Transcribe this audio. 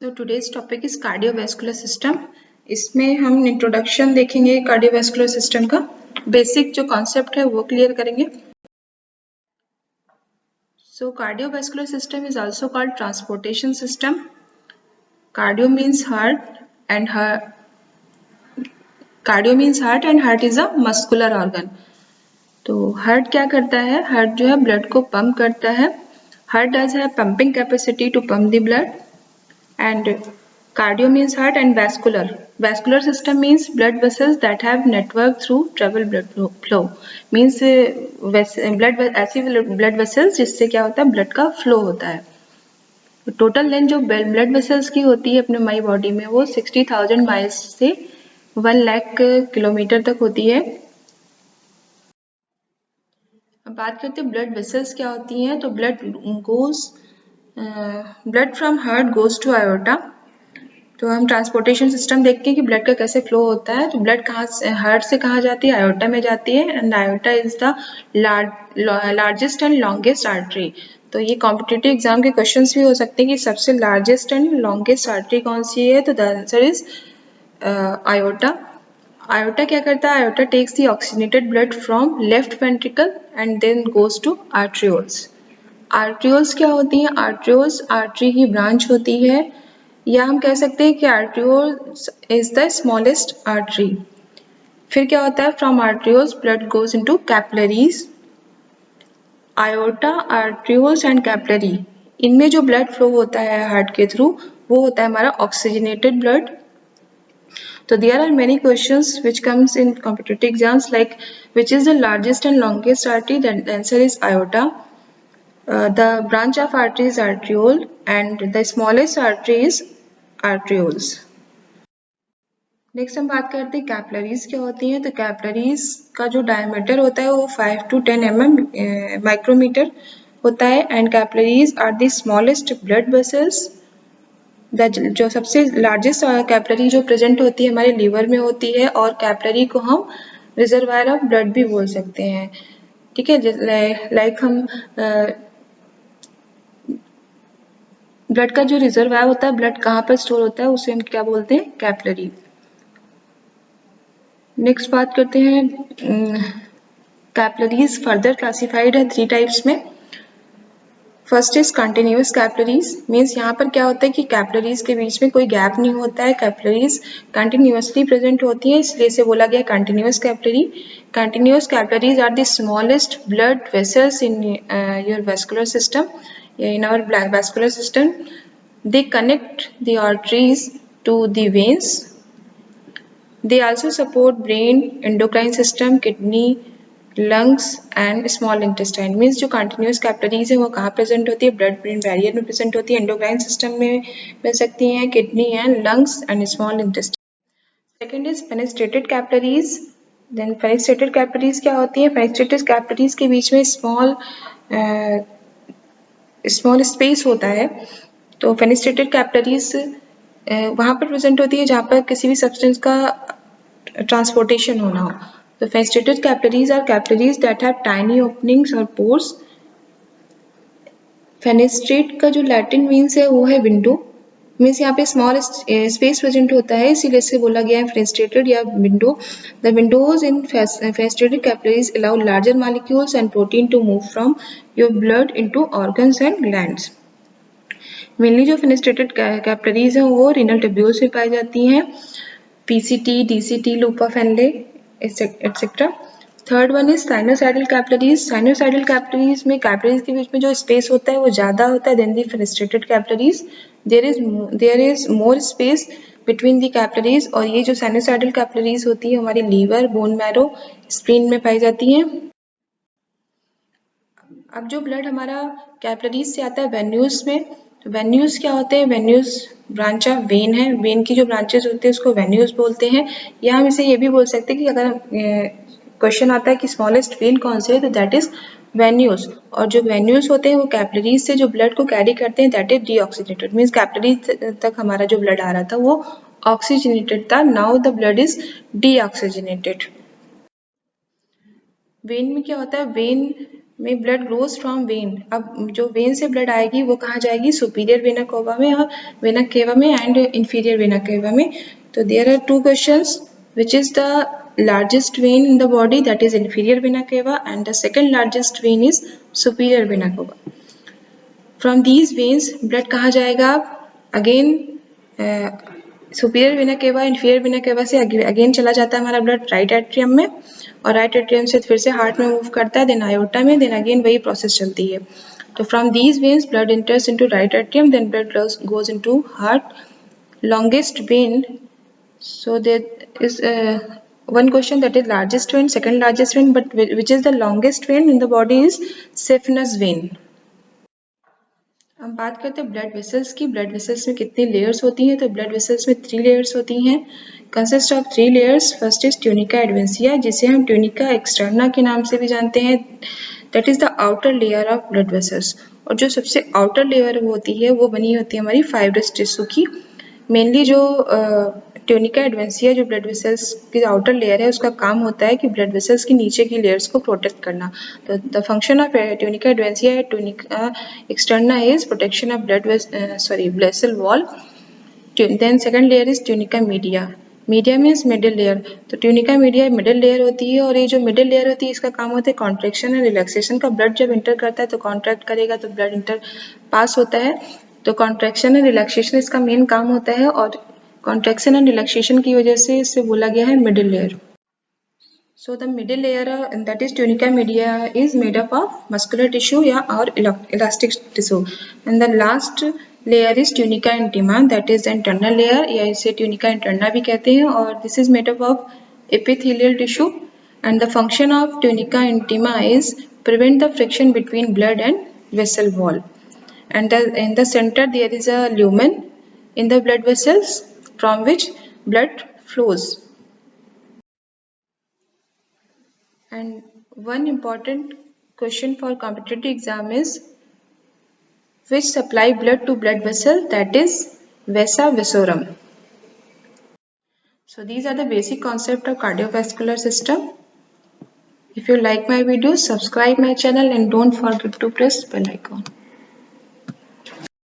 तो today's topic is cardiovascular system. इसमें हम इंट्रोडक्शन देखेंगे कार्डियोवैस्कुलर सिस्टम का, बेसिक जो कॉन्सेप्ट है वो क्लियर करेंगे। So cardiovascular system is also called transportation system. Cardio means heart and heart is a muscular organ. तो हार्ट क्या करता है? हार्ट जो है ब्लड को पंप करता है। Heart does have pumping capacity to pump the blood. And cardio means heart, and vascular system means blood vessels that have network through travel blood flow means blood ऐसी blood vessels जिससे क्या होता है, blood का flow होता है। Total length जो blood vessels की होती है अपने माई बॉडी में वो 60,000 माइल्स से 1 लाख किलोमीटर तक होती है। अब बात करते हैं ब्लड वेसल्स क्या होती हैं। तो blood from heart goes to aorta. तो हम ट्रांसपोर्टेशन सिस्टम देखते हैं कि ब्लड का कैसे फ्लो होता है। तो ब्लड कहाँ से, हार्ट से कहाँ जाती है? आयोटा में जाती है। And iota is the largest and longest artery. तो ये कॉम्पिटिटिव एग्जाम के क्वेश्चंस भी हो सकते हैं कि सबसे लार्जेस्ट एंड लॉन्गेस्ट आर्टरी कौन सी है। तो the answer is aorta. Aorta क्या करता है? Aorta takes the oxygenated blood from left ventricle and then goes to arterioles. Arterioles क्या होती हैं? आर्ट्रियोल्स आर्टरी की ब्रांच होती है, या हम कह सकते हैं कि arterioles is the smallest artery. फिर क्या होता है? From arterioles blood goes into capillaries. Iota, arterioles and capillary, इनमें जो ब्लड फ्लो होता है हार्ट के थ्रू वो होता है हमारा ऑक्सीजनेटेड ब्लड। तो there are many questions which comes in competitive exams like which is the largest and longest artery? The answer is aorta. The branch of artery is arteriole and the smallest artery is arterioles. Next हम बात करते हैं capillaries क्या होती हैं। तो capillaries का जो डायमीटर होता है वो 5 to 10 mm माइक्रोमीटर होता है। And capillaries are the smallest blood vessels. जो सबसे लार्जेस्ट कैपिलरी जो प्रेजेंट होती है हमारे लीवर में होती है, और कैपिलरी को हम रिजर्वायर ऑफ ब्लड भी बोल सकते हैं। ठीक है, लाइक हम ब्लड का जो रिजर्वायर होता है, ब्लड कहाँ पर स्टोर होता है, उसे हम क्या बोलते हैं? कैपिलरी। नेक्स्ट बात करते हैं कैपिलरीज फर्दर क्लासिफाइड है 3 टाइप्स में। First is continuous capillaries, means यहाँ पर क्या होता है कि कैपिलरीज के बीच में कोई गैप नहीं होता है, कैपिलरीज कंटिन्यूअसली प्रेजेंट होती है, इसलिए इसे बोला गया continuous capillary. Continuous capillaries are the smallest blood vessels in your vascular system, in our vascular system. They connect the arteries to the veins. They also support brain, endocrine system, kidney, lungs and small intestine. Means जो continuous capillaries है वो कहाँ present होती है? blood brain barrier में present होती है, endocrine system में मिल सकती हैं, kidney and lungs and small intestine. Second is fenestrated capillaries. Then fenestrated capillaries क्या होती है? fenestrated capillaries के बीच में स्मॉल स्पेस होता है। तो फेनेस्ट्रेटेड कैपिलरीज वहाँ पर प्रेजेंट होती है जहाँ पर किसी भी सब्सटेंस का ट्रांसपोर्टेशन होना हो। तो fenestrated capillaries are capillaries that have tiny openings और पोर्स। फेनेस्ट्रेट का जो लैटिन मीन्स है वो है विंडो, मीन्स यहाँ पे स्मॉल स्पेस प्रेजेंट होता है, इसीलिए इसे बोला गया है फेनेस्ट्रेटेड या window. The windows in fenestrated capillaries allow larger molecules and protein to move from your blood into organs and glands. Mainly जो फेनेस्ट्रेटेड कैपिलरीज हैं वो रीनल ट्यूब्यूल्स में पाई जाती हैं, PCT, DCT, loop of Henle etcetera. Third one is sinusoidal capillaries. Sinusoidal capillaries में capillaries के बीच में जो स्पेस होता है वो ज्यादा होता है than the fenestrated capillaries. There is more space between the capillaries. और ये जो साइनोसाइडल कैपिलरीज होती है हमारी लीवर, बोन मैरो, स्प्लीन में पाई जाती हैं। अब जो ब्लड हमारा कैपिलरीज से आता है वेन्यूज में, तो वेन्यूज क्या होते हैं? वेन्यूज ब्रांच ऑफ वेन है, वेन की जो ब्रांचेस होते हैं उसको वेन्यूज बोलते हैं। या हम इसे ये भी बोल सकते हैं कि अगर क्वेश्चन आता है कि स्मॉलेस्ट वेन कौन से है, तो दैट इज वेन्यूज। और जो वेन्यूज होते हैं वो कैपिलरीज से जो ब्लड को कैरी करते हैं that is deoxygenated, means capillaries तक हमारा जो ब्लड आ रहा था वो ऑक्सीजनेटेड था, now the blood is deoxygenated. When में क्या होता है? वेन में ब्लड ग्रोज फ्रॉम वेन। अब जो वेन से ब्लड आएगी वो कहाँ जाएगी, सुपीरियर वेना कोवा में और वेना केवा में एंड इंफीरियर वेना केवा में। तो there are two questions, which is the largest vein in the body, that is inferior vena cava, and the second largest vein is superior vena cava. From these veins blood कहाँ जाएगा, again superior vena cava inferior vena cava से again चला जाता है हमारा blood right atrium में, और right atrium से फिर से हार्ट में मूव करता है, देन आयोटा में, देन अगेन वही प्रोसेस चलती है। तो from these veins blood enters into right atrium, then blood goes into heart, longest vein. So there is one question, that is largest vein, second largest vein, but which is the longest vein in the body is saphenous vein. हम बात करते हैं blood vessels की। Blood vessels में कितनी layers होती हैं, तो ब्लड वेसल्स में 3 लेयर्स होती हैं, consist of 3 layers. First is tunica adventitia, जिसे हम ट्यूनिका एक्सटर्ना के नाम से भी जानते हैं, that is the outer layer of blood vessels. और जो सबसे आउटर लेयर होती है वो बनी होती है हमारी फाइब्रस टिश्यू की। मेनली जो ट्यूनिका एडवेंसिया जो ब्लड वेसल्स की आउटर लेयर है, उसका काम होता है कि ब्लड वेसल्स की नीचे की लेयर्स को प्रोटेक्ट करना। तो the function of tunica adventitia है tunica externa is protection of vessel wall. Then second layer is tunica media. Media means middle layer, तो ट्यूनिका मीडिया मिडिल लेयर होती है, और ये जो मिडिल लेयर होती है इसका काम होता है कॉन्ट्रैक्शन एंड रिलैक्सेशन का। ब्लड जब इंटर करता है तो कॉन्ट्रैक्ट करेगा तो ब्लड इंटर पास होता है, तो कॉन्ट्रैक्शन एंड रिलैक्सेशन इसका मेन काम होता है, और कॉन्ट्रैक्शन एंड रिलैक्सेशन की वजह से इसे बोला गया है middle layer. So the middle layer, that is tunica media, is made up of muscular tissue or elastic tissue, and the last layer is tunica intima, that is the internal layer, या इसे tunica interna भी कहते हैं, और this is made up of epithelial tissue, and the function of tunica intima is prevent the friction between blood and vessel wall, and in the center there is a lumen in the blood vessels from which blood flows. And one important question for competitive exam is, which supply blood to blood vessel, that is vasa vasorum. So these are the basic concept of cardiovascular system. If you like my video, subscribe my channel and don't forget to press bell icon.